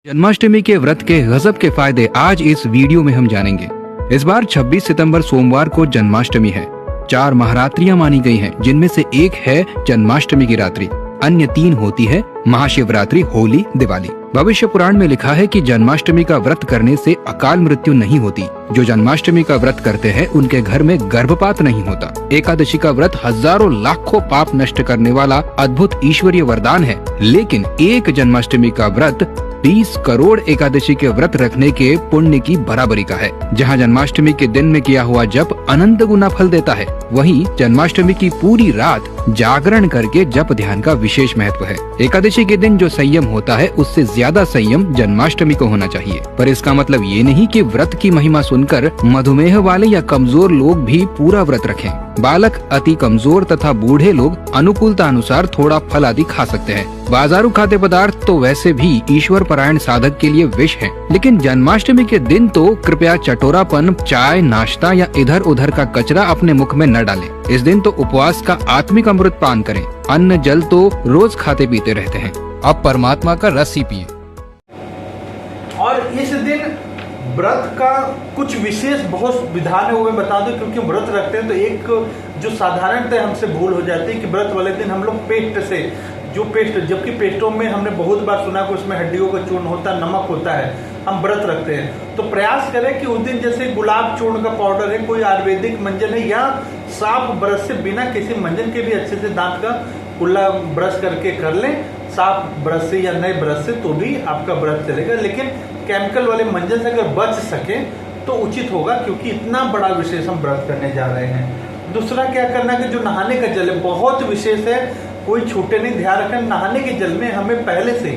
जन्माष्टमी के व्रत के गजब के फायदे आज इस वीडियो में हम जानेंगे। इस बार 26 सितंबर सोमवार को जन्माष्टमी है। 4 महारात्रियां मानी गई हैं, जिनमें से एक है जन्माष्टमी की रात्रि, अन्य 3 होती है महाशिवरात्रि, होली, दिवाली। भविष्य पुराण में लिखा है कि जन्माष्टमी का व्रत करने से अकाल मृत्यु नहीं होती। जो जन्माष्टमी का व्रत करते हैं उनके घर में गर्भपात नहीं होता। एकादशी का व्रत हजारों लाखों पाप नष्ट करने वाला अद्भुत ईश्वरीय वरदान है, लेकिन एक जन्माष्टमी का व्रत 20 करोड़ एकादशी के व्रत रखने के पुण्य की बराबरी का है। जहां जन्माष्टमी के दिन में किया हुआ जप अनंत गुना फल देता है, वहीं जन्माष्टमी की पूरी रात जागरण करके जप ध्यान का विशेष महत्व है। एकादशी के दिन जो संयम होता है उससे ज्यादा संयम जन्माष्टमी को होना चाहिए। पर इसका मतलब ये नहीं कि व्रत की महिमा सुनकर मधुमेह वाले या कमजोर लोग भी पूरा व्रत रखें। बालक, अति कमजोर तथा बूढ़े लोग अनुकूलता अनुसार थोड़ा फल आदि खा सकते हैं। बाजारू खाद्य पदार्थ तो वैसे भी ईश्वर परायण साधक के लिए विष है, लेकिन जन्माष्टमी के दिन तो कृपया चटोरापन, चाय, नाश्ता या इधर उधर का कचरा अपने मुख में न डालें। इस दिन तो उपवास का आत्मिक अमृत पान करें। अन्न जल तो रोज खाते पीते रहते हैं, अब परमात्मा का रस ही पिए। और इस दिन व्रत का कुछ विशेष बहुत विधान है, वो मैं बता दूं, क्योंकि व्रत रखते हैं तो एक जो साधारणतः हमसे भूल हो जाती है कि व्रत वाले दिन हम लोग पेस्ट से जो पेस्ट, जबकि पेस्टों में हमने बहुत बार सुना कि उसमें हड्डियों का चूर्ण होता है, नमक होता है, हम व्रत रखते हैं तो प्रयास करें कि उस दिन जैसे गुलाब चूर्ण का पाउडर है, कोई आयुर्वेदिक मंजन है, या साफ ब्रश से बिना किसी मंजन के भी अच्छे से दांत का कुल्ला ब्रश करके कर लें, साफ ब्रश से या नए ब्रश से, तो भी आपका व्रत चलेगा। लेकिन केमिकल वाले मंजन से अगर बच सके तो उचित होगा, क्योंकि इतना बड़ा विशेष हम व्रत करने जा रहे हैं। दूसरा क्या करना है कि जो नहाने का जल है बहुत विशेष है, कोई छूटे नहीं, ध्यान रखें। नहाने के जल में हमें पहले से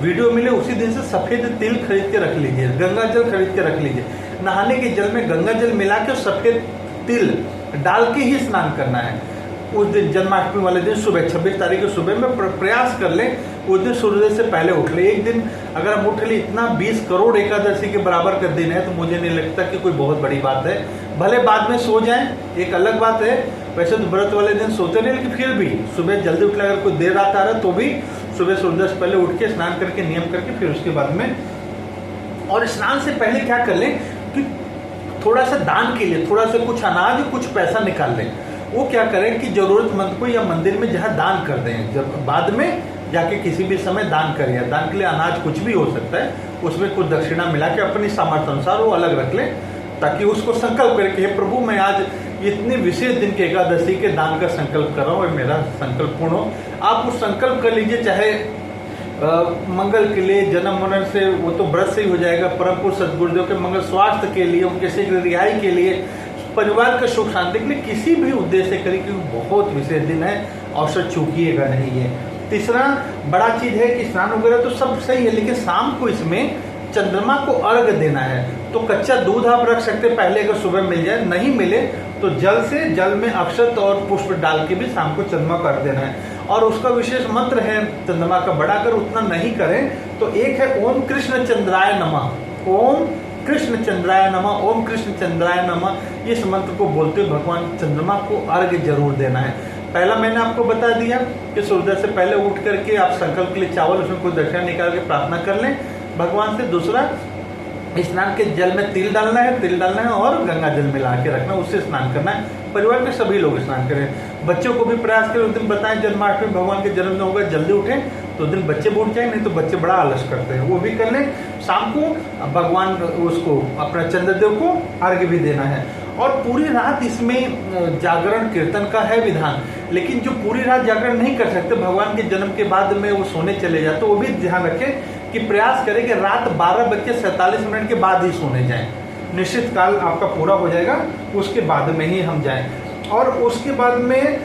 वीडियो मिले उसी दिन से सफेद तिल खरीद के रख लीजिए, गंगा जल खरीद के रख लीजिए। नहाने के जल में गंगा जल मिला के सफेद तिल डाल के ही स्नान करना है। उस दिन जन्माष्टमी वाले दिन सुबह 26 तारीख की सुबह में प्रयास कर लें, उस दिन सूर्योदय से पहले उठ ले। एक दिन अगर हम उठ ले, इतना 20 करोड़ एकादशी के बराबर का दिन है, तो मुझे नहीं लगता कि कोई बहुत बड़ी बात है। भले बाद में सो जाएं, एक अलग बात है, वैसे तो व्रत वाले दिन सोते नहीं, लेकिन फिर भी सुबह जल्दी उठ ले। अगर कोई देर रात आ रहा है तो भी सुबह सूर्योदय से पहले उठ के स्नान करके नियम करके फिर उसके बाद में, और स्नान से पहले क्या कर लें कि थोड़ा सा दान के लिए थोड़ा सा कुछ अनाज, कुछ पैसा निकाल लें। वो क्या करें कि जरूरतमंद को या मंदिर में जहाँ दान कर दें, जब बाद में जाके किसी भी समय दान करें। दान के लिए अनाज कुछ भी हो सकता है, उसमें कुछ दक्षिणा मिला के अपनी सामर्थ्य अनुसार वो अलग रख लें, ताकि उसको संकल्प करें कि हे प्रभु, मैं आज इतने विशेष दिन के एकादशी के दान का संकल्प कर रहा हूँ, मेरा संकल्प पूर्ण हो। आप उस संकल्प कर लीजिए, चाहे मंगल के लिए, जन्म मरण से, वो तो व्रत से ही हो जाएगा, परम पुरुष सदगुरुदेव के मंगल, स्वास्थ्य के लिए, उनके शीघ्र रिहाई के लिए, परिवार का सुख शांति के लिए, किसी भी उद्देश्य से करें, क्योंकि बहुत विशेष दिन है, अवसर चूकिएगा नहीं है। तीसरा बड़ा चीज है कि स्नान वगैरह तो सब सही है, लेकिन शाम को इसमें चंद्रमा को अर्घ देना है। तो कच्चा दूध आप रख सकते हैं पहले, अगर सुबह मिल जाए, नहीं मिले तो जल में अक्षत और पुष्प डाल के भी शाम को चंद्रमा को अर्घ देना है। और उसका विशेष मंत्र है चंद्रमा का बड़ा, अगर उतना नहीं करें तो एक है ओम कृष्ण चंद्राय नमः, ओम कृष्ण चंद्राय नमः, ओम कृष्ण चंद्राय नमः। इस मंत्र को बोलते हुए भगवान चंद्रमा को अर्घ्य जरूर देना है। पहला मैंने आपको बता दिया कि सूर्योदय से पहले उठ करके आप संकल्प के लिए चावल, उसमें कुछ दक्षिणा निकाल के प्रार्थना कर लें भगवान से। दूसरा, स्नान के जल में तिल डालना है और गंगा जल मिला के रखना, उससे स्नान करना है। परिवार के सभी लोग स्नान करें। बच्चों को भी प्रयास करें, उस दिन बताएं जन्माष्टमी भगवान के जन्मदिन होगा, जल्दी उठें, तो उस दिन बच्चे उठ जाएं, नहीं तो बच्चे बड़ा आलस करते हैं, वो भी कर लें। शाम को भगवान उसको, अपना चंद्रदेव को अर्घ्य भी देना है। और पूरी रात इसमें जागरण कीर्तन का है विधान, लेकिन जो पूरी रात जागरण नहीं कर सकते, भगवान के जन्म के बाद में वो सोने चले जाते, तो वो भी ध्यान रखें कि प्रयास करें कि रात 12:47 के बाद ही सोने जाएं। निश्चित काल आपका पूरा हो जाएगा, उसके बाद में ही हम जाएं। और उसके बाद में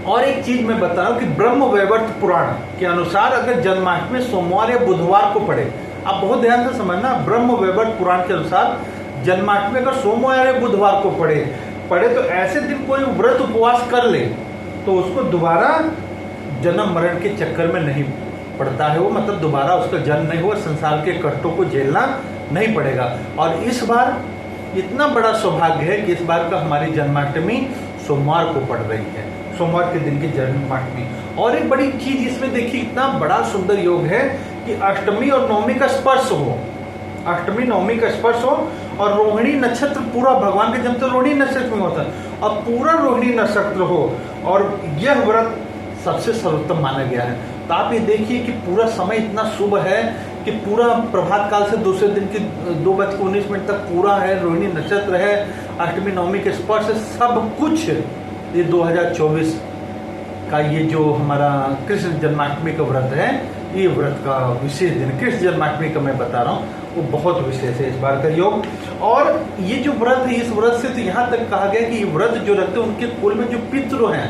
और एक चीज मैं बता रहा हूँ कि ब्रह्म वैवर्त पुराण के अनुसार अगर जन्माष्टमी सोमवार या बुधवार को पड़े, आप बहुत ध्यान से समझना, ब्रह्म वैवर्त पुराण के अनुसार जन्माष्टमी अगर सोमवार या बुधवार को पड़े तो ऐसे दिन कोई व्रत उपवास कर ले तो उसको दोबारा जन्म मरण के चक्कर में नहीं पड़ता है वो, मतलब दोबारा उसका जन्म नहीं हुआ, संसार के कष्टों को झेलना नहीं पड़ेगा। और इस बार इतना बड़ा सौभाग्य है कि इस बार का हमारी जन्माष्टमी सोमवार को पड़ रही है, सोमवार के दिन की जन्माष्टमी। और एक बड़ी चीज इसमें देखिए, इतना बड़ा सुंदर योग है कि अष्टमी और नवमी का स्पर्श हो, अष्टमी नवमी का स्पर्श हो, और रोहिणी नक्षत्र पूरा, भगवान के जन्म तो रोहिणी नक्षत्र में होता है, और पूरा रोहिणी नक्षत्र हो, और यह व्रत सबसे सर्वोत्तम माना गया है। तो आप ये देखिए कि पूरा समय इतना शुभ है कि पूरा प्रभात काल से दूसरे दिन की 2:19 तक पूरा है, रोहिणी नक्षत्र है, अष्टमी नवमी के स्पर्श है, सब कुछ ये 2024 का ये जो हमारा कृष्ण जन्माष्टमी का व्रत है, ये व्रत का विशेष दिन, कृष्ण जन्माष्टमी का मैं बता रहा हूँ, वो बहुत विशेष है इस बार का योग। और ये जो व्रत है, इस व्रत से तो यहाँ तक कहा गया कि ये व्रत जो रखते हैं उनके कुल में जो पितृ हैं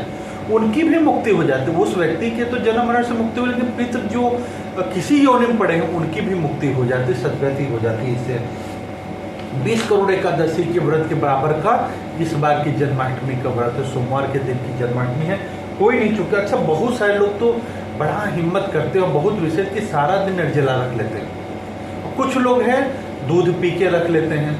उनकी भी मुक्ति हो जाती है। उस व्यक्ति के तो जन्म मरण से मुक्ति हो, लेकिन पितृ जो किसी योनि में पड़े हैं उनकी भी मुक्ति हो जाती है, सद्गति हो जाती है। इससे 20 करोड़ एकादशी के व्रत के बराबर का इस बार की जन्माष्टमी का व्रत है, सोमवार के दिन की जन्माष्टमी है, कोई नहीं चुका। अच्छा, बहुत सारे लोग तो बड़ा हिम्मत करते हैं और बहुत विशेष कि सारा दिन निर्जला रख लेते हैं। कुछ लोग हैं दूध पी के रख लेते हैं,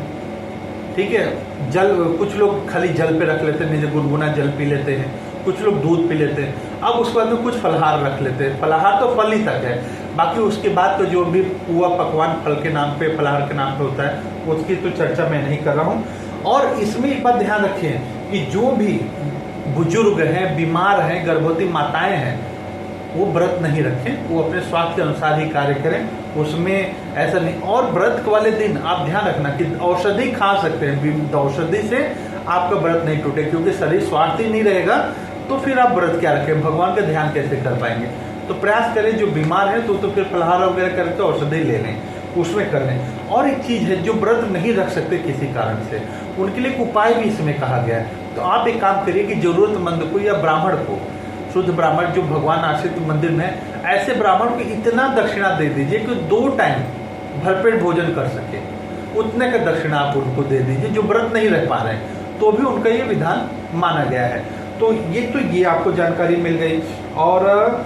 ठीक है, जल, कुछ लोग खाली जल पे रख लेते हैं, नीचे गुनगुना जल पी लेते हैं, कुछ लोग दूध पी लेते हैं। अब उसके बाद में कुछ फलहार रख लेते हैं, फलहार तो फल ही तक है, बाकी उसके बाद तो जो भी पुआ पकवान फल के नाम पे, फलहार के नाम पे होता है, उसकी तो चर्चा मैं नहीं कर रहा हूँ। और इसमें एक बात ध्यान रखें कि जो भी बुजुर्ग हैं, बीमार हैं, गर्भवती माताएं हैं, वो व्रत नहीं रखें, वो अपने स्वास्थ्य के अनुसार ही कार्य करें, उसमें ऐसा नहीं। और व्रत वाले दिन आप ध्यान रखना कि औषधि खा सकते हैं, औषधि से आपका व्रत नहीं टूटे, क्योंकि शरीर स्वास्थ्य ही नहीं रहेगा तो फिर आप व्रत क्या रखें, भगवान का ध्यान कैसे कर पाएंगे। तो प्रयास करें, जो बीमार है तो फिर फलहार वगैरह करके औषधि ले लें, उसमें कर लें। और एक चीज़ है, जो व्रत नहीं रख सकते किसी कारण से, उनके लिए एक उपाय भी इसमें कहा गया है। तो आप एक काम करिए कि जरूरतमंद को या ब्राह्मण को, शुद्ध ब्राह्मण जो भगवान आश्रित मंदिर में, ऐसे ब्राह्मण को इतना दक्षिणा दे दीजिए कि 2 टाइम भरपेट भोजन कर सके, उतने का दक्षिणा आप उनको दे दीजिए, जो व्रत नहीं रह पा रहे हैं, तो भी उनका ये विधान माना गया है। तो ये आपको जानकारी मिल गई। और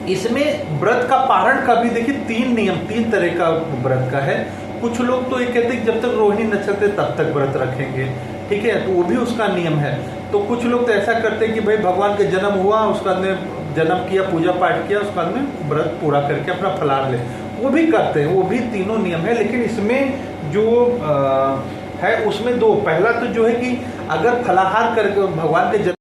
इसमें व्रत का पारण का भी देखिए 3 नियम, 3 तरह का व्रत का है। कुछ लोग तो ये कहते हैं जब तक रोहिणी नक्षत्र तब तक व्रत रखेंगे, ठीक है, तो वो भी उसका नियम है। तो कुछ लोग तो ऐसा करते हैं कि भाई भगवान के जन्म हुआ, उसके बाद में जन्म किया, पूजा पाठ किया, उसके बाद में व्रत पूरा करके अपना फलाहार ले, वो भी करते हैं, वो भी तीनों नियम है। लेकिन इसमें जो है उसमें 2, पहला तो जो है कि अगर फलाहार करके भगवान के